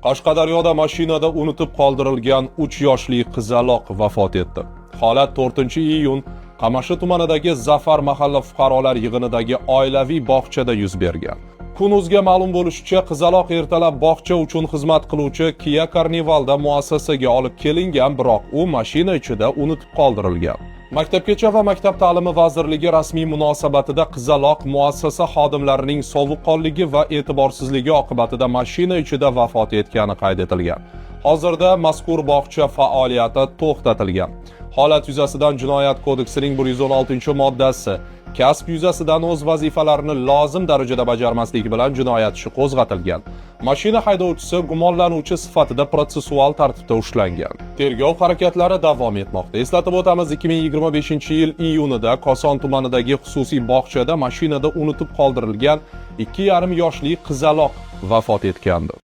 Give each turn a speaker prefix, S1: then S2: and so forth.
S1: Qashqadaryoda mashinada unutib qoldirilgan 3 yoshli qizaloq vafot etdi. Holat 4-iyun Qamashi tumanidagi Zafar mahalla fuqarolar yig'inidagi oilaviy bog'chada yuz bergan. Kun.uzga ma'lum bo'lishicha, qizaloq ertalab bog'cha uchun xizmat qiluvchi Kia Carnivalda muassasaga olib kelingan, biroq u mashina ichida unutib qoldirilgan. Maktabgacha va Maktab ta'limi vazirligi rasmiy munosabatida qizaloq muassasa xodimlarining sovuqqonligi va e'tiborsizligi oqibatida mashina ichida vafot etgani qayd etilgan. Hozirda mazkur bog'cha faoliyati to'xtatilgan. Holat yuzasidan Jinoyat kodeksining 116-moddasi kasb yuzasidan o'z vazifalarini lozim darajada bajarmaslik bilan jinoyat ishi qo'zg'atilgan. Mashina haydovchisi gumonlanuvchi sifatida protsessual tartibda ushlangan. Tergov harakatlari davom etmoqda. Eslatib o'tamiz, 2025-yil iyunida Koson tumanidagi xususiy bog'chada mashinada unutib qoldirilgan 2,5 yoshli qizaloq vafot etgandi.